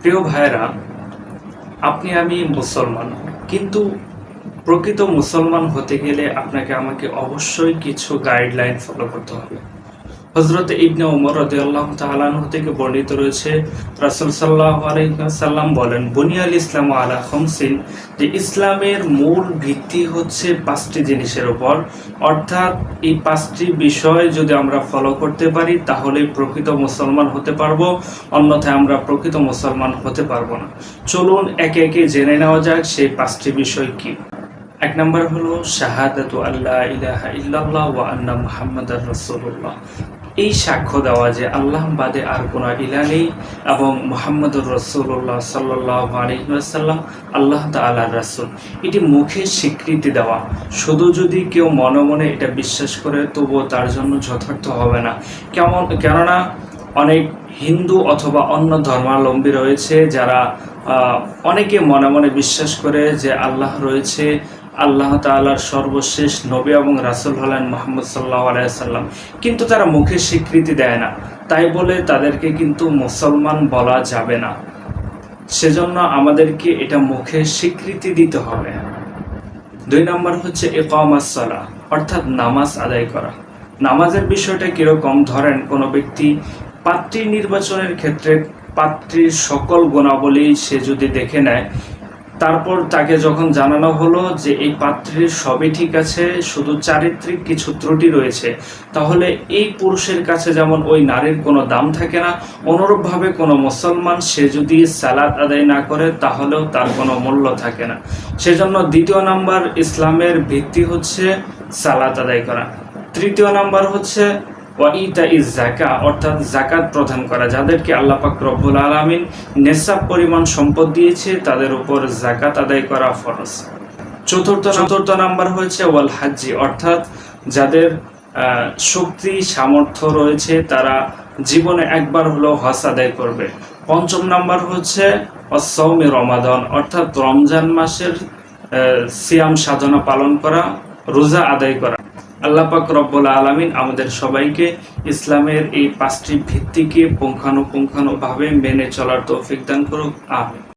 প্রিয় ভাইরা, আপনি আমি মুসলমান, কিন্তু প্রকৃত মুসলমান হতে গেলে আপনাকে আমাকে অবশ্যই কিছু গাইডলাইন ফলো করতে হবে। হযরত ইবনে ওমর রাদিয়াল্লাহু তাআলা আনহু থেকে বর্ণিত রয়েছে, রাসূল সাল্লাল্লাহু আলাইহি ওয়াসাল্লাম বলেন, বুনিয়াল ইসলামু আলা খামসিন, যে ইসলামের মূল ভিত্তি হচ্ছে 5টি জিনিসের উপর। অর্থাৎ এই 5টি বিষয় যদি আমরা ফলো করতে পারি তাহলে প্রকৃত মুসলমান হতে পারবো, অন্যথায় আমরা প্রকৃত মুসলমান হতে পারবো না। চলুন একে একে জেনে নেওয়া যাক সেই 5টি বিষয় কি। 1 নম্বর হলো শাহাদাতু আল্লা ইলাহা ইল্লাল্লাহ ওয়া আন্না মুহাম্মাদার রাসূলুল্লাহ। এই সাক্ষ্য দেওয়া যে আল্লাহ বাদে আর কোনো ইলাহ নেই এবং মুহাম্মদুর রাসূলুল্লাহ সাল্লাল্লাহু আলাইহি ওয়াসাল্লাম আল্লাহ তাআলার রাসূল, এটি মুখে স্বীকৃতি দেওয়া। শুধু যদি কেউ মনে মনে এটা বিশ্বাস করে তবুও তার জন্য যথার্থ হবে না। কেননা অনেক হিন্দু অথবা অন্য ধর্মাবলম্বী রয়েছে যারা অনেকে মনে মনে বিশ্বাস করে যে আল্লাহ রয়েছে, আল্লাহ তাআলার সর্বশেষ নবী এবং রাসূল হলেন মুহাম্মদ সাল্লাল্লাহু আলাইহি ওয়াসাল্লাম, কিন্তু তারা মুখে স্বীকৃতি দেয় না। তাই বলে তাদেরকে কিন্তু মুসলমান বলা যাবে না। সেজন্য আমাদেরকে এটা মুখে স্বীকৃতি দিতে হবে। 2 নম্বর হচ্ছে ইকামাস সালাহ, অর্থাৎ নামাজ আদায় করা। নামাজের বিষয়টা কিরকম? ধরেন কোনো ব্যক্তি পাত্রী নির্বাচনের ক্ষেত্রে পাত্রীর সকল গুণাবলী সে যদি দেখে নেয়, তারপর তাকে যখন জানানো হলো যে এই পাত্রীর সবই ঠিক আছে, শুধু চারিত্রিক কিছু ত্রুটি রয়েছে, তাহলে এই পুরুষের কাছে যেমন ওই নারীর কোনো দাম থাকে না, অনুরূপভাবে কোনো মুসলমান সে যদি সালাত আদায় না করে তাহলেও তার কোনো মূল্য থাকে না। সেজন্য 2 নাম্বার ইসলামের ভিত্তি হচ্ছে সালাত আদায় করা। 3 নাম্বার হচ্ছে ওয়াইতা ইজ যাকা, অর্থাৎ যাকাত প্রদান করা। যাদেরকে আল্লাহ পাক রব্বুল আলামিন নেসাব পরিমাণ সম্পদ দিয়েছে তাদের উপর যাকাত আদায় করা ফরজ। চতুর্থ নাম্বার হচ্ছে ওয়াল হাজ্জি, অর্থাৎ যাদের শক্তি সামর্থ্য রয়েছে তারা জীবনে একবার হলেও হজ আদায় করবে। 5 নাম্বার হচ্ছে অসৌমি রমাদান, অর্থাৎ রমজান মাসের সিয়াম সাধনা পালন করা, রোজা আদায় করা। আল্লাহ পাক রব্বুল আলামিন আমাদের সবাইকে ইসলামের এই 5টি ভিত্তিকে পুঙ্খানুপুঙ্খানুভাবে মেনে চলার তৌফিক দান করুক। আমিন।